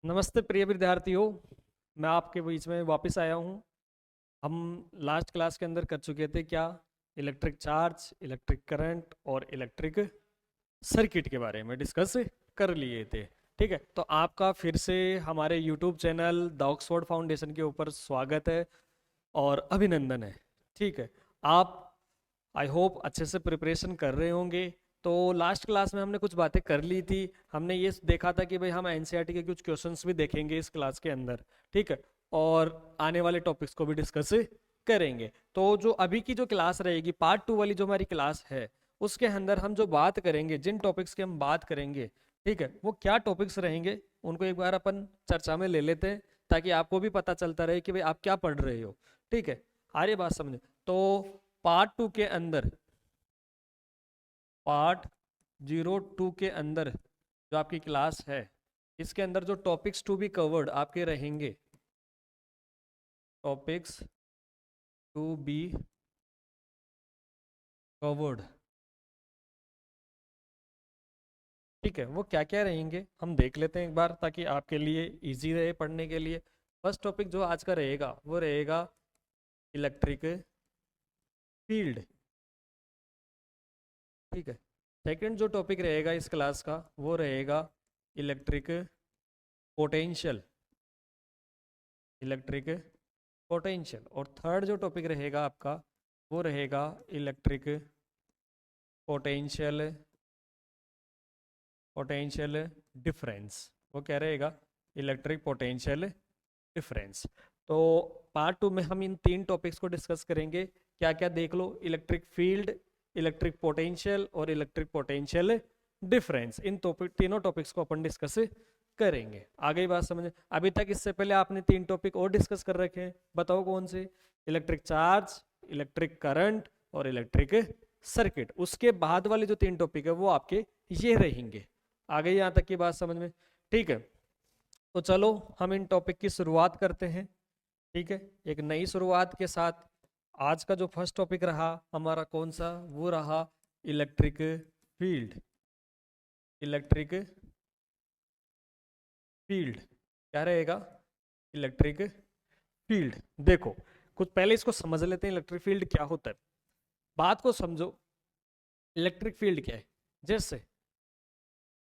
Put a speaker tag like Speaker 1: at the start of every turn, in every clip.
Speaker 1: नमस्ते प्रिय विद्यार्थियों। मैं आपके बीच में वापस आया हूँ। हम लास्ट क्लास के अंदर कर चुके थे क्या, इलेक्ट्रिक चार्ज, इलेक्ट्रिक करंट और इलेक्ट्रिक सर्किट के बारे में डिस्कस कर लिए थे। ठीक है, तो आपका फिर से हमारे YouTube channel the Oxford foundation के ऊपर स्वागत है और अभिनंदन है। ठीक है, आप आई होप अच्छे से प्रिपरेशन कर रहे होंगे। तो लास्ट क्लास में हमने कुछ बातें कर ली थी। हमने ये देखा था कि भाई हम एनसीईआरटी के कुछ क्वेश्चंस भी देखेंगे इस क्लास के अंदर। ठीक है, और आने वाले टॉपिक्स को भी डिस्कस करेंगे। तो जो अभी की जो क्लास रहेगी, पार्ट 2 वाली जो हमारी क्लास है, उसके अंदर हम जो बात करेंगे, जिन टॉपिक्स की हम बात करेंगे, ठीक है, वो क्या टॉपिक्स रहेंगे उनको एक बार अपन चर्चा में ले लेते हैं, ताकि आपको भी पता चलता रहे कि भाई आप क्या पढ़ रहे हो। ठीक है, आ रही बात समझे? तो पार्ट 2 के अंदर, पार्ट 02 के अंदर जो आपकी क्लास है, इसके अंदर जो टॉपिक्स टू बी कवर्ड आपके रहेंगे, टॉपिक्स टू बी कवर्ड, ठीक है, वो क्या क्या रहेंगे हम देख लेते हैं एक बार, ताकि आपके लिए इजी रहे पढ़ने के लिए। फर्स्ट टॉपिक जो आज का रहेगा वो रहेगा इलेक्ट्रिक फील्ड। ठीक है, सेकंड जो टॉपिक रहेगा इस क्लास का वो रहेगा इलेक्ट्रिक पोटेंशियल, इलेक्ट्रिक पोटेंशियल। और थर्ड जो टॉपिक रहेगा आपका वो रहेगा इलेक्ट्रिक पोटेंशियल, पोटेंशियल डिफरेंस। वो क्या रहेगा? Electric potential difference. तो पार्ट 2 में हम इन तीन टॉपिक्स को डिस्कस करेंगे। क्या क्या देख लो, इलेक्ट्रिक फील्ड, इलेक्ट्रिक पोटेंशियल और इलेक्ट्रिक पोटेंशियल डिफरेंस। इन तीनों टॉपिक्स को अपन डिस्कस करेंगे। आ गई बात समझ? अभी तक इससे पहले आपने तीन टॉपिक और डिस्कस कर रखे हैं, बताओ कौन से? इलेक्ट्रिक चार्ज, इलेक्ट्रिक करंट और इलेक्ट्रिक सर्किट। उसके बाद वाले जो तीन टॉपिक है वो आपके ये रहेंगे। आ गई यहाँ तक की बात समझ में? ठीक है, तो चलो हम इन टॉपिक की शुरुआत करते हैं। ठीक है, एक नई शुरुआत के साथ आज का जो फर्स्ट टॉपिक रहा हमारा कौन सा? वो रहा इलेक्ट्रिक फील्ड। इलेक्ट्रिक फील्ड क्या रहेगा? Electric field. देखो, कुछ पहले इसको समझ लेते हैं, इलेक्ट्रिक फील्ड क्या होता है। बात को समझो, इलेक्ट्रिक फील्ड क्या है। जैसे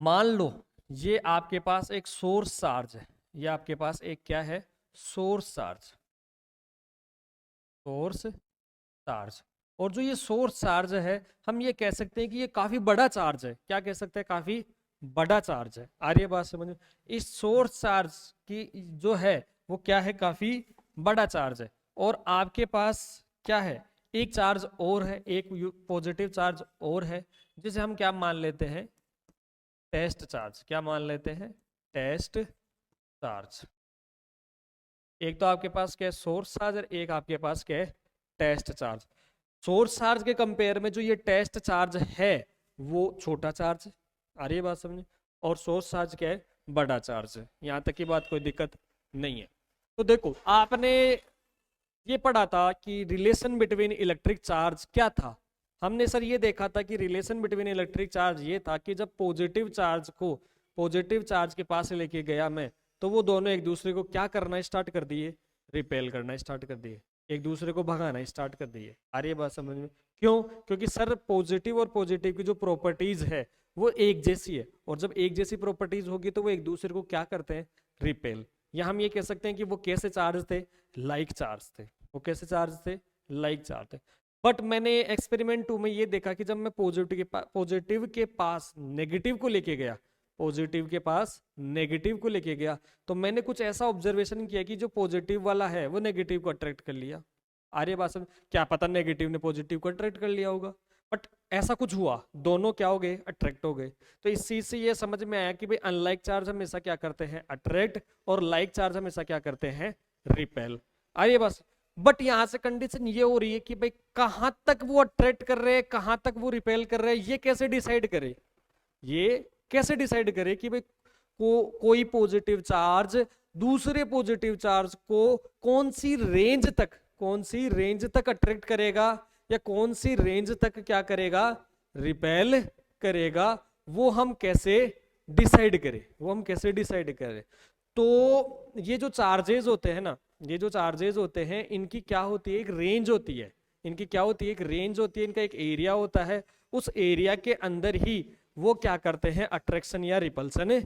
Speaker 1: मान लो ये आपके पास एक सोर्स चार्ज है, ये आपके पास एक क्या है? Source charge, source charge. और जो ये सोर्स चार्ज है, हम ये कह सकते हैं कि ये काफी बड़ा चार्ज है। क्या कह सकते हैं? काफी बड़ा चार्ज है। आ रही है बात समझ में? इस सोर्स चार्ज की जो है वो क्या है? काफी बड़ा चार्ज है। और आपके पास क्या है? एक चार्ज और है, एक पॉजिटिव चार्ज और है, जिसे हम क्या मान लेते हैं? Test charge. क्या मान लेते हैं? Test charge. एक तो आपके पास क्या है? Source charge. और एक आपके पास क्या है? Test charge. सोर्स चार्ज के कंपेयर में जो ये टेस्ट चार्ज है वो छोटा चार्ज है। आ रही है बात समझे? और सोर्स चार्ज क्या है? बड़ा चार्ज है। यहां तक की बात कोई दिक्कत नहीं है। तो देखो, आपने ये पढ़ा था कि रिलेशन बिटवीन इलेक्ट्रिक चार्ज क्या था। हमने सर ये देखा था कि रिलेशन बिटवीन इलेक्ट्रिक चार्ज ये था कि जब पॉजिटिव चार्ज को पॉजिटिव चार्ज के पास लेके गया मैं, तो वो दोनों एक दूसरे को क्या करना स्टार्ट कर दिए? रिपेल करना स्टार्ट कर दिए, एक दूसरे को भगाना स्टार्ट कर दिए। आ रही है बात समझ में? क्यों? क्योंकि सर पॉजिटिव और पॉजिटिव की जो प्रॉपर्टीज है वो एक जैसी है, और जब एक जैसी प्रॉपर्टीज होगी तो वो एक दूसरे को क्या करते हैं? रिपेल। या हम ये कह सकते हैं कि वो कैसे चार्ज थे? लाइक चार्ज थे। वो कैसे चार्ज थे? लाइक चार्ज थे। बट मैंने एक्सपेरिमेंट 2 में ये देखा कि जब मैं पॉजिटिव के पास नेगेटिव को लेके गया, पॉजिटिव के पास नेगेटिव को लेके गया, तो मैंने कुछ ऐसा ऑब्जर्वेशन किया कि जो पॉजिटिव वाला है वो नेगेटिव को अट्रैक्ट कर लिया। आर्य बात समझ? क्या पता नेगेटिव ने पॉजिटिव को अट्रैक्ट कर लिया होगा, बट ऐसा कुछ हुआ, दोनों क्या हो गए? अट्रैक्ट हो गए। तो इस चीज से ये समझ में आया कि भाई अनलाइक चार्ज हमेशा क्या करते हैं? अट्रैक्ट। और लाइक चार्ज हमेशा क्या करते हैं? रिपेल। आइए बस। बट यहां से कंडीशन ये हो रही है कि भाई कहां तक वो अट्रैक्ट कर रहे हैं, कहां तक वो रिपेल कर रहे हैं, ये कैसे डिसाइड करे? ये कैसे डिसाइड करे कि भाई कोई पॉजिटिव चार्ज दूसरे पॉजिटिव चार्ज को कौन सी रेंज तक, कौन सी रेंज तक अट्रैक्ट करेगा, या कौन सी रेंज तक क्या करेगा? रिपेल करेगा। वो हम कैसे डिसाइड करें? वो हम कैसे डिसाइड करें? तो ये जो चार्जेस होते हैं ना, ये जो चार्जेस होते हैं इनकी क्या होती है, एक रेंज होती है। इनकी क्या होती है, एक रेंज होती है, इनका एक एरिया होता है। उस एरिया के अंदर ही वो क्या करते हैं, अट्रैक्शन या रिपल्सन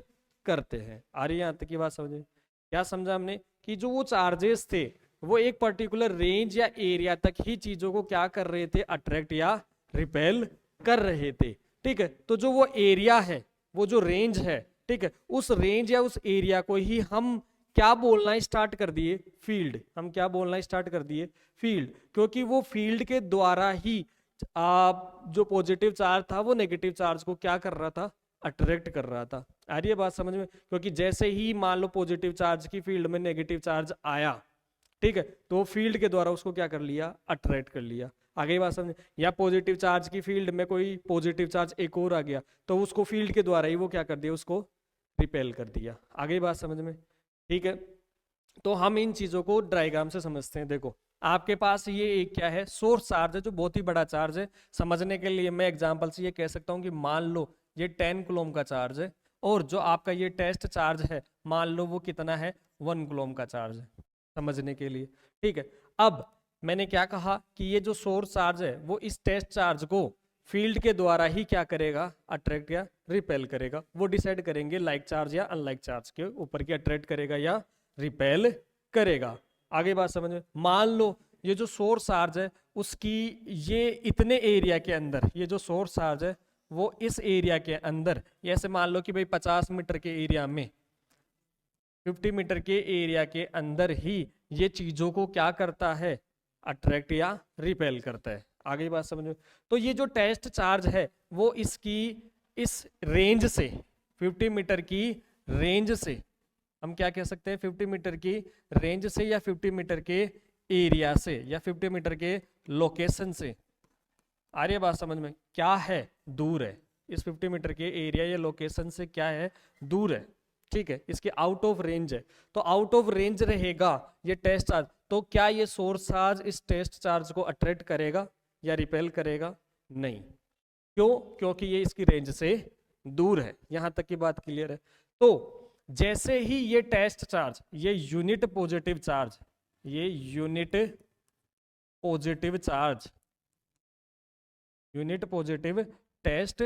Speaker 1: करते हैं। आ रही है यहाँ तक की बात समझ में? क्या समझा हमने कि जो वो चार्जेस थे वो एक पर्टिकुलर रेंज या एरिया तक ही चीजों को क्या कर रहे थे, अट्रैक्ट या रिपेल कर रहे थे। ठीक है, तो जो वो एरिया है, वो जो रेंज है, ठीक है, उस रेंज या उस एरिया को ही हम क्या बोलना स्टार्ट कर दिए, फील्ड। हम क्या बोलना स्टार्ट कर दिए, फील्ड। क्योंकि वो फील्ड के द्वारा ही जो पॉजिटिव चार्ज था वो नेगेटिव चार्ज को क्या कर रहा था, अट्रैक्ट कर रहा था। आ रही है बात समझ में? क्योंकि जैसे ही मान लो पॉजिटिव चार्ज की फील्ड में नेगेटिव चार्ज आया, ठीक है, तो वो फील्ड के द्वारा उसको क्या कर लिया, अट्रैक्ट कर लिया। आगे बात समझे? या पॉजिटिव चार्ज की फील्ड में कोई पॉजिटिव चार्ज एक और आ गया तो उसको फील्ड के द्वारा ही वो क्या कर दिया, उसको रिपेल कर दिया। आगे बात समझ में? ठीक है, तो हम इन चीजों को डायग्राम से समझते हैं। देखो आपके पास ये एक क्या है, सोर्स चार्ज है जो बहुत ही बड़ा चार्ज है। समझने के लिए मैं एग्जांपल से ये कह सकता हूँ कि मान लो ये 10 कूलम का चार्ज है और जो आपका ये टेस्ट चार्ज है मान लो वो कितना है, 1 कूलम का चार्ज है, समझने के लिए। ठीक है, अब मैंने क्या कहा कि ये जो सोर्स चार्ज है वो इस टेस्ट चार्ज को फील्ड के द्वारा ही क्या करेगा, अट्रैक्ट या रिपेल करेगा। वो डिसाइड करेंगे लाइक चार्ज या अनलाइक चार्ज के ऊपर की, अट्रैक्ट करेगा या रिपेल करेगा। आगे बात समझ में? मान लो ये जो सोर्स चार्ज है उसकी ये इतने एरिया के अंदर, ये जो सोर्स चार्ज है वो इस एरिया के अंदर, जैसे मान लो कि भाई 50 मीटर के एरिया में, 50 मीटर के एरिया के अंदर ही ये चीजों को क्या करता है, अट्रैक्ट या रिपेल करता है। आगे बात समझ में? तो ये जो टेस्ट चार्ज है वो इसकी इस रेंज से, 50 मीटर की रेंज से, हम क्या कह सकते हैं, 50 मीटर की रेंज से या 50 मीटर के एरिया से या 50 मीटर के लोकेशन से, आ रही है बात समझ में, क्या है, दूर है। इस 50 मीटर के एरिया या लोकेशन से क्या है, दूर है। ठीक है, इसके आउट ऑफ रेंज है, तो आउट ऑफ रेंज रहेगा ये टेस्ट चार्ज। तो क्या ये सोर्स चार्ज इस टेस्ट चार्ज को अट्रैक्ट करेगा या रिपेल करेगा? नहीं। क्यों? क्योंकि ये इसकी रेंज से दूर है। यहां तक की बात क्लियर है? तो जैसे ही ये टेस्ट चार्ज, ये यूनिट पॉजिटिव चार्ज, ये unit positive charge, unit positive test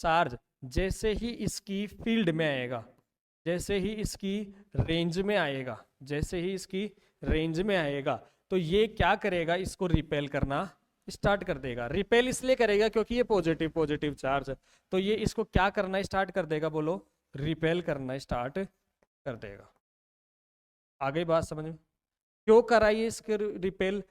Speaker 1: charge जैसे ही इसकी फील्ड में आएगा, जैसे ही इसकी रेंज में आएगा, जैसे ही इसकी रेंज में आएगा, तो ये क्या करेगा, इसको रिपेल करना स्टार्ट कर देगा। रिपेल इसलिए करेगा क्योंकि ये पॉजिटिव पॉजिटिव चार्ज है, तो ये इसको क्या करना स्टार्ट कर देगा, बोलो, रिपेल करना स्टार्ट कर देगा। आगे बात समझ में? क्यों कराइए इसके रिपेल?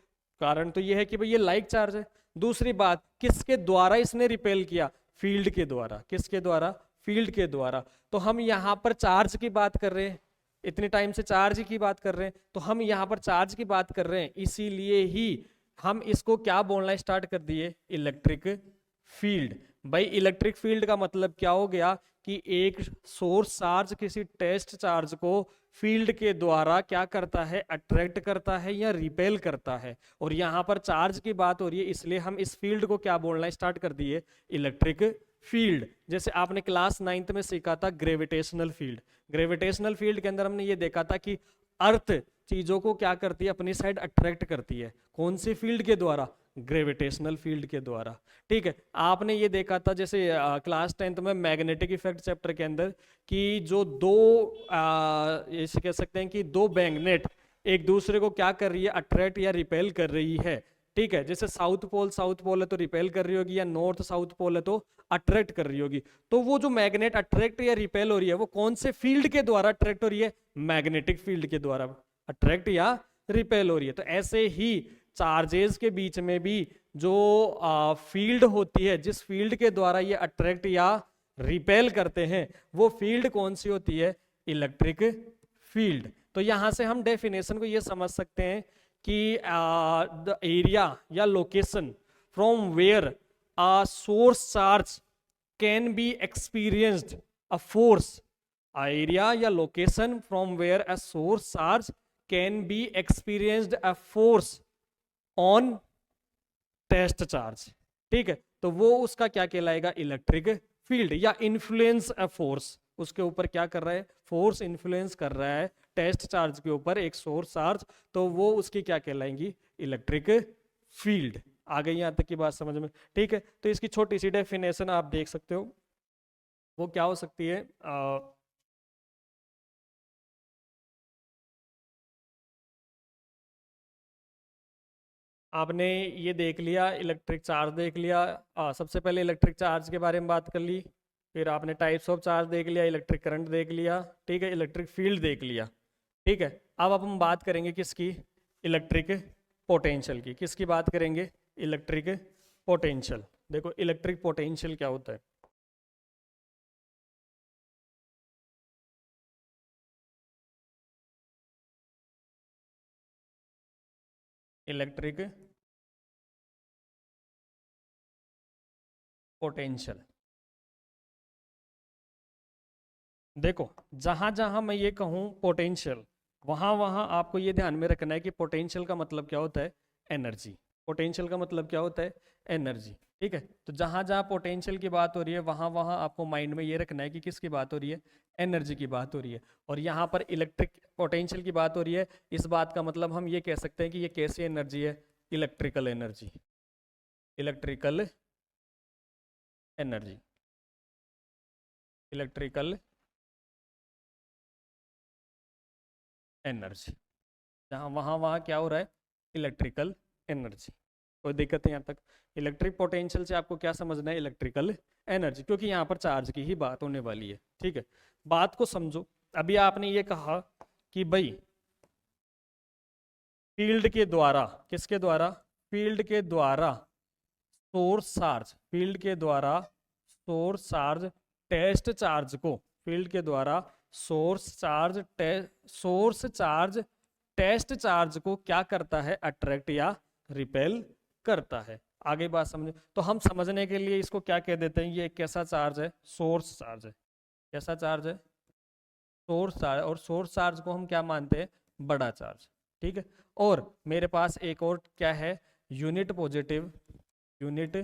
Speaker 1: कारण तो ये है कि भाई ये लाइक चार्ज है। दूसरी बात, किसके द्वारा इसने रिपेल किया, फील्ड के द्वारा। किसके द्वारा? फील्ड के द्वारा। तो हम यहाँ पर चार्ज की बात कर रहे हैं, इतने टाइम से चार्ज की बात कर रहे हैं, तो हम यहाँ पर चार्ज की बात कर रहे हैं, इसीलिए ही हम इसको क्या बोलना स्टार्ट कर दिए, इलेक्ट्रिक फील्ड। भाई इलेक्ट्रिक फील्ड का मतलब क्या हो गया कि एक सोर्स चार्ज किसी टेस्ट चार्ज को फील्ड के द्वारा क्या करता है, अट्रैक्ट करता है या रिपेल करता है। और यहाँ पर चार्ज की बात हो रही है, इसलिए हम इस फील्ड को क्या बोलना स्टार्ट कर दिए, इलेक्ट्रिक फील्ड। जैसे आपने क्लास 9th में सीखा था ग्रेविटेशनल फील्ड। ग्रेविटेशनल फील्ड के अंदर हमने ये देखा था कि अर्थ चीजों को क्या करती है, अपनी साइड अट्रैक्ट करती है। कौन सी फील्ड के द्वारा? ग्रेविटेशनल फील्ड के द्वारा। ठीक है, आपने ये देखा था जैसे क्लास 10th में मैग्नेटिक इफेक्ट चैप्टर के अंदर कि जो दो ऐसे कह सकते हैं कि दो मैग्नेट एक दूसरे को क्या कर रही है, अट्रैक्ट या रिपेल कर रही है। ठीक है, जैसे साउथ पोल है तो रिपेल कर रही होगी, या नॉर्थ साउथ पोल है तो अट्रैक्ट कर रही होगी। तो वो जो मैग्नेट अट्रैक्ट या रिपेल हो रही है वो कौन से फील्ड के द्वारा अट्रैक्ट हो रही है, मैग्नेटिक फील्ड के द्वारा अट्रैक्ट या रिपेल हो रही है। तो ऐसे ही चार्जेस के बीच में भी जो फील्ड होती है, जिस फील्ड के द्वारा ये अट्रैक्ट या रिपेल करते हैं, वो फील्ड कौन सी होती है, इलेक्ट्रिक फील्ड। तो यहां से हम डेफिनेशन को ये समझ सकते हैं कि द एरिया या location from where a source charge can be experienced a force, area या location from where a source charge can be experienced a force on test charge. ठीक है, तो वो उसका क्या कहलाएगा, इलेक्ट्रिक फील्ड, या इन्फ्लुएंस अ फोर्स, उसके ऊपर क्या कर रहा है, फोर्स इन्फ्लुएंस कर रहा है टेस्ट चार्ज के ऊपर एक सोर्स चार्ज, तो वो उसकी क्या कहलाएंगी, इलेक्ट्रिक फील्ड। आ गई यहाँ तक की बात समझ में, ठीक है। तो इसकी छोटी सी डेफिनेशन आप देख सकते हो, वो क्या हो सकती है, आपने ये देख लिया, इलेक्ट्रिक चार्ज देख लिया, सबसे पहले इलेक्ट्रिक चार्ज के बारे में बात कर ली, फिर आपने टाइप्स ऑफ चार्ज देख लिया, इलेक्ट्रिक करंट देख लिया, ठीक है, इलेक्ट्रिक फील्ड देख लिया, ठीक है। अब हम बात करेंगे किसकी, इलेक्ट्रिक पोटेंशियल की। किसकी बात करेंगे, इलेक्ट्रिक पोटेंशियल। देखो इलेक्ट्रिक पोटेंशियल क्या होता है, इलेक्ट्रिक पोटेंशियल। देखो जहां जहां मैं ये कहूँ पोटेंशियल, वहां वहां आपको ये ध्यान में रखना है कि पोटेंशियल का मतलब क्या होता है, एनर्जी। पोटेंशियल का मतलब क्या होता है, एनर्जी, ठीक है। तो जहां जहां पोटेंशियल की बात हो रही है, वहां वहां आपको माइंड में ये रखना है कि किसकी बात हो रही है, एनर्जी की बात हो रही है। और यहाँ पर इलेक्ट्रिक पोटेंशियल की बात हो रही है, इस बात का मतलब हम ये कह सकते हैं कि ये कैसी एनर्जी है, electrical energy, electrical energy, electrical energy. जहाँ वहाँ वहाँ क्या हो रहा है, इलेक्ट्रिकल एनर्जी। कोई दिक्कत है यहाँ तक। इलेक्ट्रिक पोटेंशियल से आपको क्या समझना है, इलेक्ट्रिकल एनर्जी, क्योंकि यहाँ पर चार्ज की ही बात होने वाली है, ठीक है। बात को समझो, अभी आपने ये कहा कि भाई फील्ड के द्वारा, किसके द्वारा, फील्ड के द्वारा सोर्स चार्ज, फील्ड के द्वारा सोर्स चार्ज टेस्ट चार्ज को, फील्ड के द्वारा सोर्स चार्ज टेस्ट चार्ज को क्या करता है, अट्रैक्ट या रिपेल करता है। आगे बात समझे, तो हम समझने के लिए इसको क्या कह देते हैं, ये कैसा चार्ज है, सोर्स चार्ज है। कैसा चार्ज है, सोर्स चार्ज। और सोर्स चार्ज को हम क्या मानते हैं, बड़ा चार्ज, ठीक है। और मेरे पास एक और क्या है, unit positive, unit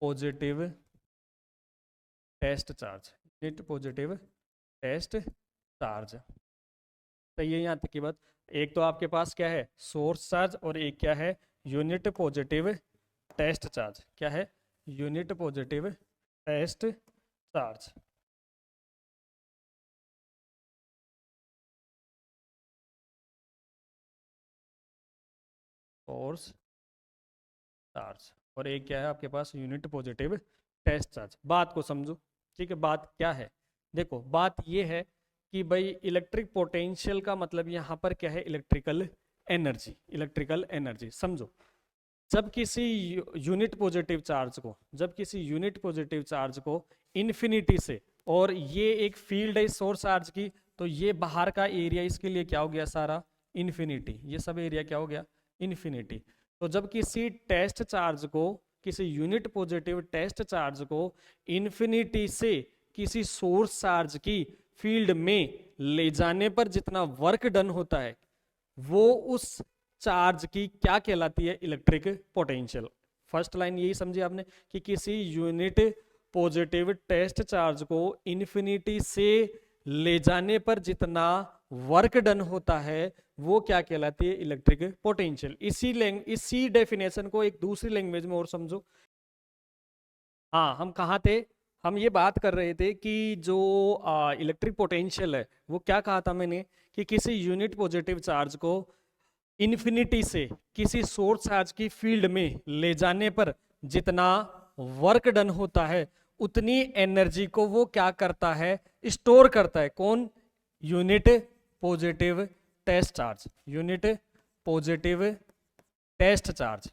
Speaker 1: positive test charge, unit positive test charge. तो ये यहाँ तक की बात। एक तो आपके पास क्या है, सोर्स चार्ज, और एक क्या है, यूनिट पॉजिटिव टेस्ट चार्ज। क्या है, unit positive test charge. Source charge, और एक क्या है आपके पास, यूनिट पॉजिटिव टेस्ट चार्ज। बात को समझो, ठीक है। बात क्या है, देखो बात ये है कि भाई इलेक्ट्रिक पोटेंशियल का मतलब यहाँ पर क्या है, इलेक्ट्रिकल एनर्जी, इलेक्ट्रिकल एनर्जी। समझो, जब किसी यूनिट पॉजिटिव चार्ज को, जब किसी यूनिट पॉजिटिव चार्ज को इन्फिनिटी से, और ये एक फील्ड है सोर्स चार्ज की, तो ये बाहर का एरिया इसके लिए क्या हो गया, सारा इन्फिनिटी, ये सब एरिया क्या हो गया, इन्फिनिटी। तो जब किसी टेस्ट चार्ज को, किसी यूनिट पॉजिटिव टेस्ट चार्ज को इन्फिनिटी से किसी सोर्स चार्ज की फील्ड में ले जाने पर जितना वर्क डन होता है, वो उस चार्ज की क्या कहलाती है, इलेक्ट्रिक पोटेंशियल। फर्स्ट लाइन यही समझी आपने कि किसी यूनिट पॉजिटिव टेस्ट चार्ज को इन्फिनिटी से ले जाने पर जितना वर्क डन होता है, वो क्या कहलाती है, इलेक्ट्रिक पोटेंशियल। इसी डेफिनेशन को एक दूसरी लैंग्वेज में और समझो। हाँ, हम कहाँ थे, हम ये बात कर रहे थे कि जो इलेक्ट्रिक पोटेंशियल है, वो क्या कहा था मैंने, कि किसी यूनिट पॉजिटिव चार्ज को इन्फिनिटी से किसी सोर्स चार्ज की फील्ड में ले जाने पर जितना वर्क डन होता है, उतनी एनर्जी को वो क्या करता है, स्टोर करता है। कौन, unit positive test charge, unit positive test charge,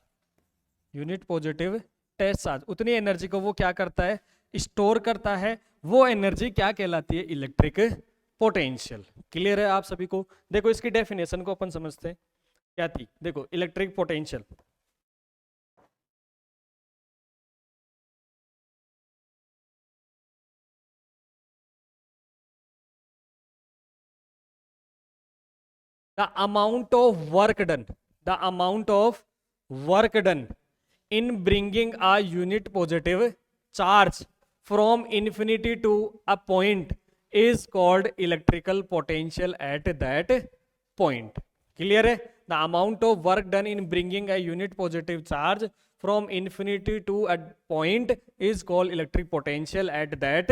Speaker 1: unit positive test charge, उतनी एनर्जी को वो क्या करता है, स्टोर करता है। वो एनर्जी क्या कहलाती है, इलेक्ट्रिक पोटेंशियल। क्लियर है आप सभी को। देखो इसकी डेफिनेशन को अपन समझते हैं क्या थी। देखो electric potential, the amount of work done, the amount of work done in bringing a unit positive charge from infinity to a point is called electrical potential at that point. Clear है? The amount of work done in bringing a unit positive charge from infinity to a point is called electric potential at that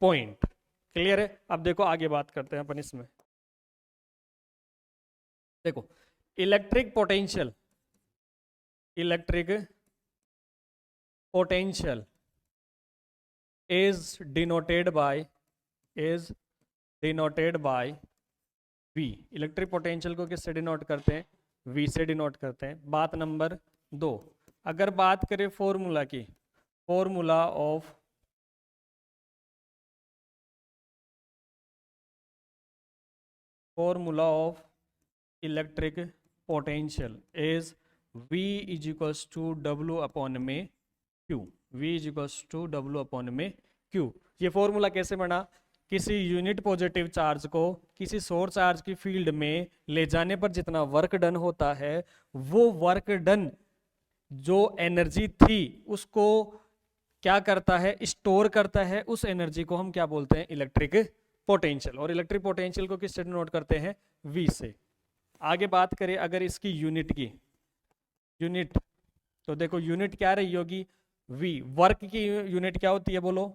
Speaker 1: point. Clear है? अब देखो आगे बात करते हैं अपन इसमें. देखो electric potential is denoted by V. Electric potential को किससे डिनोट करते हैं? V से डिनोट करते हैं. बात नंबर 2, अगर बात करें फॉर्मूला की, formula of electric potential is V is equals to W upon में Q. V is equals to W upon में Q. ये फॉर्मूला कैसे बना? किसी यूनिट पॉजिटिव चार्ज को किसी सोर्स चार्ज की फील्ड में ले जाने पर जितना वर्क डन होता है, वो वर्क डन जो एनर्जी थी उसको क्या करता है? स्टोर करता है. उस एनर्जी को हम क्या बोलते हैं? Electric potential. और इलेक्ट्रिक पोटेंशियल को किससे डिनोट करते हैं? V से. आगे बात करें अगर इसकी यूनिट की, यूनिट तो देखो यूनिट क्या रही होगी? V. वर्क की यूनिट क्या होती है बोलो?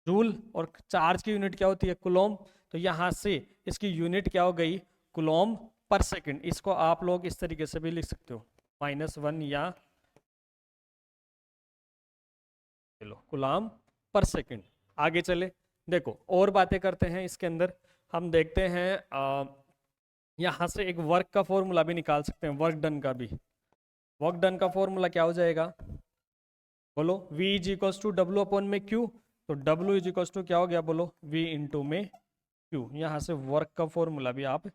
Speaker 1: जूल. और चार्ज की यूनिट क्या होती है? कूलॉम. तो यहां से इसकी यूनिट क्या हो गई? कूलॉम पर सेकंड. इसको आप लोग इस तरीके से भी लिख सकते हो, -1 या चलो कूलॉम पर सेकंड. आगे चले, देखो और बातें करते हैं इसके अंदर. हम देखते हैं यहां से एक वर्क का फॉर्मूला भी निकाल सकते हैं, वर्क डन का भी. वर्क डन का फॉर्मूला क्या हो जाएगा बोलो? V is equals to W upon में Q. तो W इज इक्वल्स टू क्या हो गया बोलो? V इंटू में Q. यहाँ से वर्क का फॉर्मूला भी आप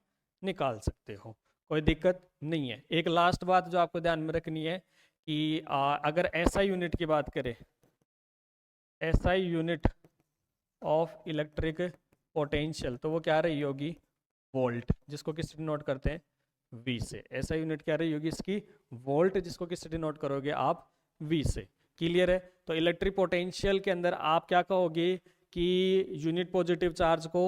Speaker 1: निकाल सकते हो, कोई दिक्कत नहीं है. एक लास्ट बात जो आपको ध्यान में रखनी है कि अगर SI यूनिट की बात करें, SI unit of electric potential, तो वो क्या रही होगी? वोल्ट. जिसको किससे डिनोट करते हैं? V से. SI यूनिट क्या रही होगी इसकी? वोल्ट. जिसको किससे डिनोट करोगे आप? V से. क्लियर है? तो इलेक्ट्रिक पोटेंशियल के अंदर आप क्या कहोगे कि यूनिट पॉजिटिव चार्ज को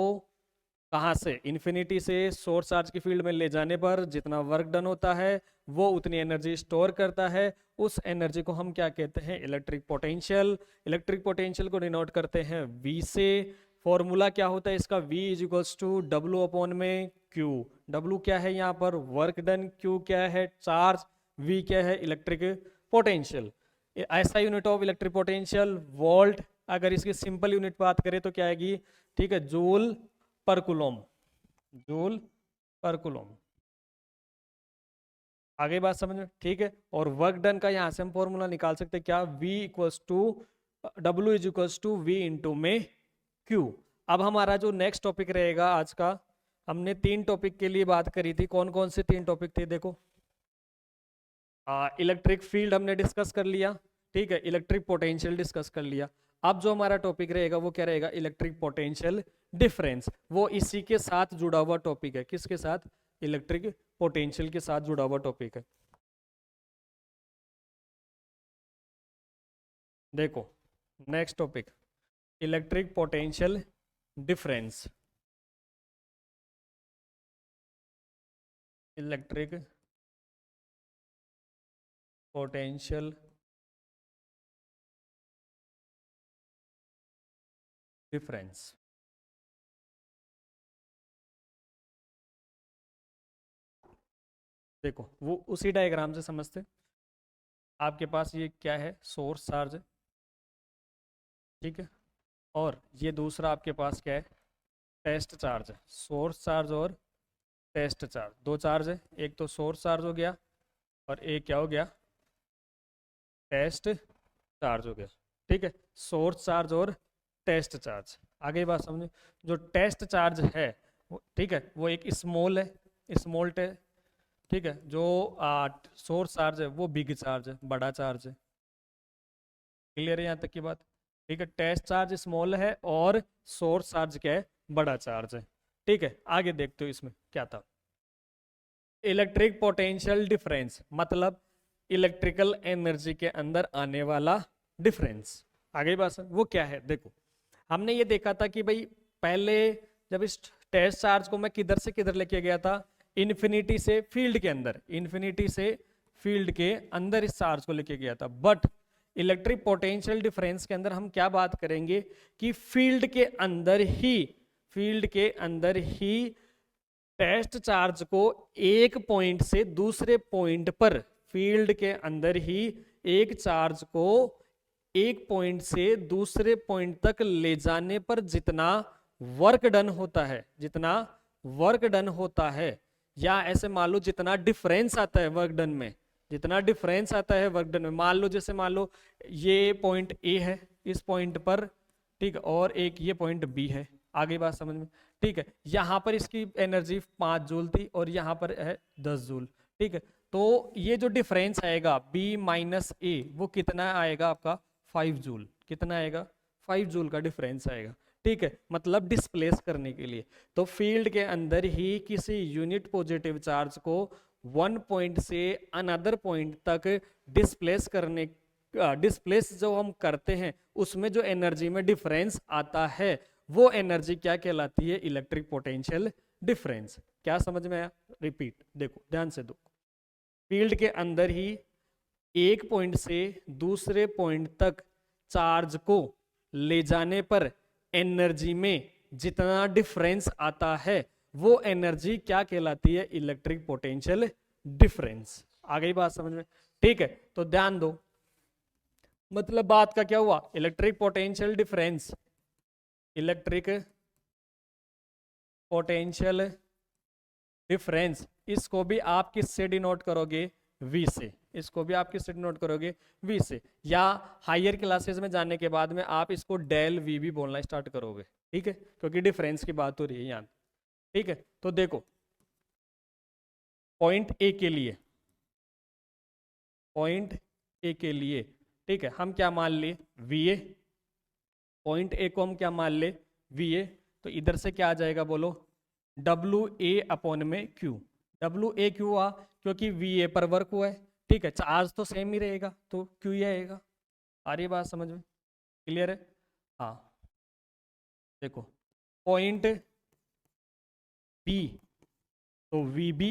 Speaker 1: कहाँ से? इन्फिनिटी से सोर्स चार्ज की फील्ड में ले जाने पर जितना वर्क डन होता है वो उतनी एनर्जी स्टोर करता है. उस एनर्जी को हम क्या कहते हैं? Electric potential. इलेक्ट्रिक पोटेंशियल को डिनोट करते हैं V से. फॉर्मूला क्या होता है इसका? V is equals to W upon में Q. W क्या है यहाँ पर? Work done. Q क्या है? चार्ज. V क्या है? Electric potential. ऐसा unit of electric potential volt. अगर इसकी सिंपल यूनिट बात करें तो क्या आएगी? ठीक है, जूल पर कूलॉम. जूल पर कूलॉम. आगे बात समझ में? ठीक है. और वर्क डन का यहां से हम फॉर्मूला निकाल सकते हैं क्या? V equals to W is equals to V into में Q. अब हमारा जो नेक्स्ट टॉपिक रहेगा आज का, हमने 3 टॉपिक के लिए बात करी थी. कौन कौन से 3 टॉपिक थे? देखो, इलेक्ट्रिक फील्ड हमने डिस्कस कर लिया, ठीक है. इलेक्ट्रिक पोटेंशियल डिस्कस कर लिया. अब जो हमारा टॉपिक रहेगा वो क्या रहेगा? Electric potential difference. वो इसी के साथ जुड़ा हुआ टॉपिक है. किसके साथ? इलेक्ट्रिक पोटेंशियल के साथ जुड़ा हुआ टॉपिक है. देखो next topic, electric potential difference. Electric potential difference. देखो वो उसी डायग्राम से समझते. आपके पास ये क्या है? सोर्स चार्ज, ठीक है. और ये दूसरा आपके पास क्या है? टेस्ट चार्ज है. सोर्स चार्ज और टेस्ट चार्ज, 2 चार्ज है. एक तो सोर्स चार्ज हो गया और एक क्या हो गया? टेस्ट चार्ज हो गया. ठीक है, सोर्स चार्ज और टेस्ट चार्ज. आगे बात समझे. जो टेस्ट चार्ज है ठीक है, वो एक स्मॉल है, स्मॉल टे, ठीक है. जो सोर्स चार्ज है वो बिग चार्ज है, बड़ा चार्ज है. क्लियर है यहाँ तक की बात? ठीक है, टेस्ट चार्ज स्मॉल है और सोर्स चार्ज क्या है? बड़ा चार्ज है. ठीक है, आगे देखते हो इसमें क्या था. इलेक्ट्रिक पोटेंशियल डिफरेंस मतलब इलेक्ट्रिकल एनर्जी के अंदर आने वाला डिफरेंस. आगे बात वो क्या है? देखो हमने ये देखा था कि भाई पहले जब इस टेस्ट चार्ज को मैं किधर से किधर लेके गया था, इन्फिनिटी से फील्ड के अंदर, इन्फिनिटी से फील्ड के अंदर इस चार्ज को लेके गया था। बट इलेक्ट्रिक पोटेंशियल डिफरेंस के अंदर हम क्या बात करेंगे कि फील्ड के अंदर ही टेस्ट चार्ज को एक पॉइंट से दूसरे पॉइंट पर, फील्ड के अंदर ही एक चार्ज को एक पॉइंट से दूसरे पॉइंट तक ले जाने पर जितना वर्क डन होता है, या ऐसे मान लो जितना डिफरेंस आता है वर्क डन में, मान लो जैसे मान लो ये पॉइंट ए है इस पॉइंट पर, ठीक है, और एक ये पॉइंट बी है, आगे बात समझ में, ठीक है, यहां पर इसकी एनर्जी 5 जूल थी और यहां पर है 10 जूल, ठीक है, तो ये जो डिफरेंस आएगा B माइनस ए वो कितना आएगा आपका 5 जूल, कितना आएगा 5 जूल का डिफरेंस आएगा, ठीक है, मतलब डिस्प्लेस करने के लिए। तो फील्ड के अंदर ही किसी यूनिट पॉजिटिव चार्ज को वन पॉइंट से अनदर पॉइंट तक डिस्प्लेस जो हम करते हैं उसमें जो एनर्जी में डिफरेंस आता है वो एनर्जी क्या कहलाती है, इलेक्ट्रिक पोटेंशियल डिफरेंस। क्या समझ में आया? रिपीट, देखो ध्यान से दो, फील्ड के अंदर ही एक पॉइंट से दूसरे पॉइंट तक चार्ज को ले जाने पर एनर्जी में जितना डिफरेंस आता है वो एनर्जी क्या कहलाती है, इलेक्ट्रिक पोटेंशियल डिफरेंस। आ गई बात समझ में? ठीक है, तो ध्यान दो, मतलब बात का क्या हुआ, electric potential difference, electric potential difference, इसको भी आप किससे डिनोट करोगे, V से, इसको भी आप किससे डिनोट करोगे, V से, या हायर क्लासेस में जाने के बाद में आप इसको डेल V भी बोलना स्टार्ट करोगे, ठीक है, क्योंकि डिफरेंस की बात हो रही है यहाँ, ठीक है। तो देखो पॉइंट ए के लिए, ठीक है, हम क्या मान ले, VA, पॉइंट ए को हम क्या मान ले, VA, तो इधर से क्या आ जाएगा बोलो, WA अपॉन में Q। WA क्यों हुआ, क्योंकि VA पर वर्क हुआ है, ठीक है, चार्ज तो सेम ही रहेगा तो Q ही आएगा। आ रही है बात समझ में? क्लियर है? हाँ, देखो पॉइंट B, तो VB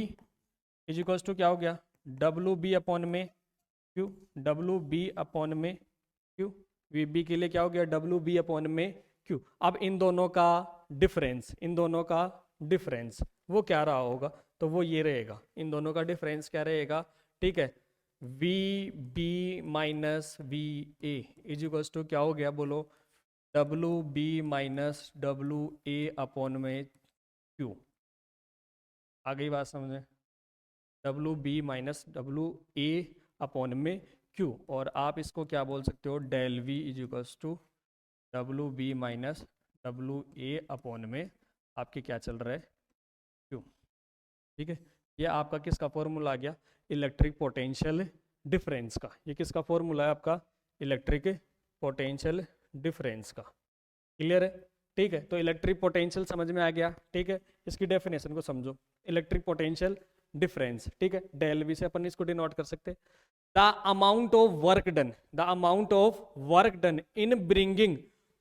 Speaker 1: इज इक्वल्स टू क्या हो गया, WB अपॉन में Q, WB अपॉन में Q, VB के लिए क्या हो गया, WB अपॉन में Q। अब इन दोनों का डिफरेंस वो क्या रहा होगा, तो वो ये रहेगा, इन दोनों का डिफरेंस क्या रहेगा, ठीक है, VB minus VA is equals to क्या हो गया बोलो, WB माइनस WA अपॉन में Q। आ गई बात समझ में? WB माइनस WA अपॉन में Q, और आप इसको क्या बोल सकते हो, del V is equals to WB minus WA upon में आपके क्या चल रहा है, Q, ठीक है। ये आपका किसका फॉर्मूला आ गया, इलेक्ट्रिक पोटेंशियल डिफरेंस का। ये किसका फॉर्मूला है आपका, इलेक्ट्रिक पोटेंशियल डिफरेंस का। क्लियर है? ठीक है, तो इलेक्ट्रिक पोटेंशियल समझ में आ गया, ठीक है। इसकी डेफिनेशन को समझो, इलेक्ट्रिक पोटेंशियल डिफरेंस, ठीक है, डेल वी से अपन इसको डिनोट कर सकते हैं, the amount of work done in bringing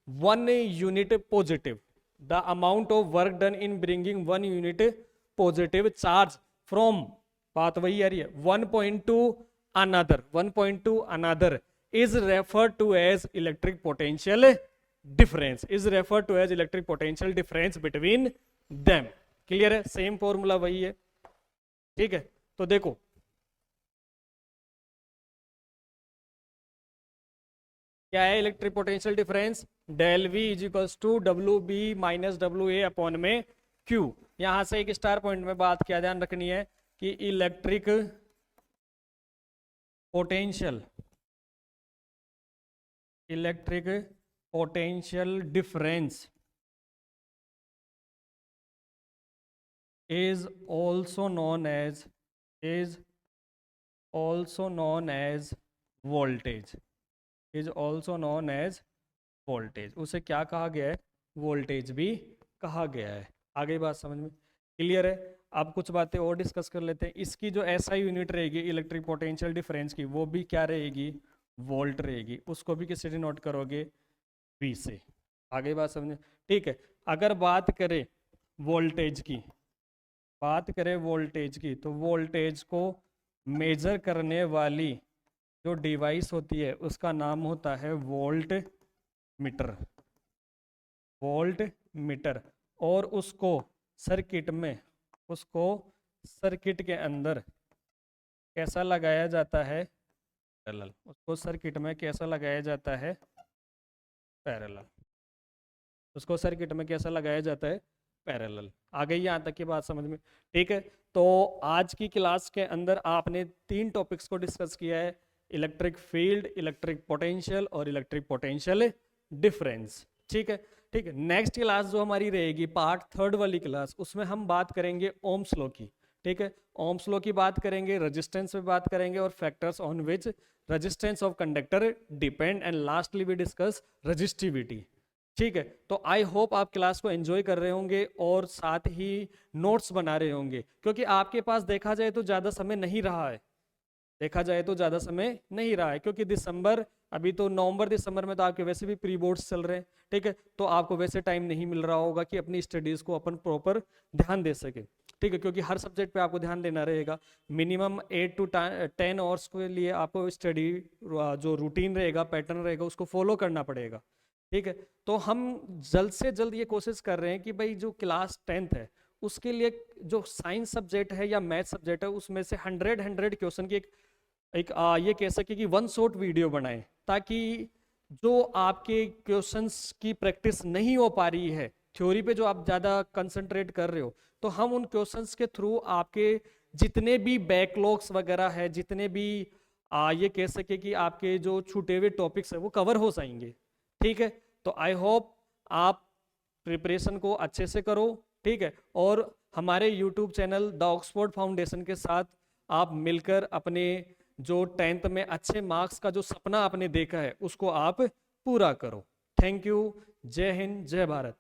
Speaker 1: one unit positive, the amount of work done in bringing one unit positive charge from, बात वही आ रही है, one point to another is referred to as electric potential difference between them। Clear है? Same formula वही है, ठीक है। तो देखो क्या है electric potential difference, del V is equals to WB minus WA upon में Q। यहां से एक स्टार पॉइंट में बात क्या ध्यान रखनी है कि electric potential difference is also known as voltage, उसे क्या कहा गया है, वोल्टेज भी कहा गया है। आगे बात समझ में? क्लियर है? अब कुछ बातें और डिस्कस कर लेते हैं। इसकी जो SI यूनिट रहेगी इलेक्ट्रिक पोटेंशियल डिफरेंस की, वो भी क्या रहेगी, वोल्ट रहेगी। उसको भी किससे डिनोट करोगे, V से। आगे बात समझे? ठीक है। अगर बात करें वोल्टेज की, तो वोल्टेज को मेजर करने वाली जो डिवाइस होती है उसका नाम होता है वोल्ट मीटर। Volt meter. और उसको सर्किट में, उसको सर्किट के अंदर कैसा लगाया जाता है? पैरेलल। उसको सर्किट में कैसा लगाया जाता है? पैरेलल। उसको सर्किट में कैसा लगाया जाता है? पैरेलल। आ गई यहाँ तक की बात समझ में? ठीक है। तो आज की क्लास के अंदर आपने 3 टॉपिक्स को डिस्कस किया है, इलेक्ट्रिक फील्ड, इलेक्ट्रिक पोटेंशियल और इलेक्ट्रिक पोटेंशियल डिफरेंस। ठीक है। ठीक है। नेक्स्ट क्लास जो हमारी रहेगी पार्ट 3 वाली क्लास, उसमें हम बात करेंगे ओम्स लॉ की। ठीक है। ओम्स लॉ की बात करेंगे, रेजिस्टेंस पे बात करेंगे और factors on which resistance of conductor depend, and lastly we discuss resistivity. ठीक है। तो आई होप आप क्लास को एंजॉय कर रहे होंगे और साथ ही नोट्स बना रहे होंगे, क्योंकि आपके पास देखा जाए तो ज़्यादा समय नहीं रहा है, क्योंकि दिसंबर, अभी तो नवंबर दिसंबर में तो आपके वैसे भी प्री बोर्ड्स चल रहे हैं। ठीक है। तो आपको वैसे टाइम नहीं मिल रहा होगा कि अपनी स्टडीज़ को अपन प्रॉपर ध्यान दे सके। ठीक है। क्योंकि हर सब्जेक्ट पे आपको ध्यान देना रहेगा। मिनिमम 8 to 10 आवर्स के लिए आपको स्टडी जो रूटीन रहेगा, पैटर्न रहेगा, उसको फॉलो करना पड़ेगा। ठीक है। तो हम जल्द से जल्द ये कोशिश कर रहे हैं कि भाई जो क्लास 10th है उसके लिए जो साइंस सब्जेक्ट है या मैथ सब्जेक्ट है उसमें से 100 क्वेश्चन की ये कह सके कि 1 शॉट वीडियो बनाएं, ताकि जो आपके क्वेश्चंस की प्रैक्टिस नहीं हो पा रही है, थ्योरी पे जो आप ज़्यादा कंसंट्रेट कर रहे हो, तो हम उन क्वेश्चंस के थ्रू आपके जितने भी बैकलॉग्स वगैरह है, जितने भी ये कह सके कि आपके जो छूटे हुए टॉपिक्स है वो कवर हो जाएंगे। ठीक है। तो आई होप आप प्रिपरेशन को अच्छे से करो। ठीक है। और हमारे YouTube channel the Oxford foundation के साथ आप मिलकर अपने जो 10th में अच्छे मार्क्स का जो सपना आपने देखा है उसको आप पूरा करो। Thank you. जय हिंद, जय भारत।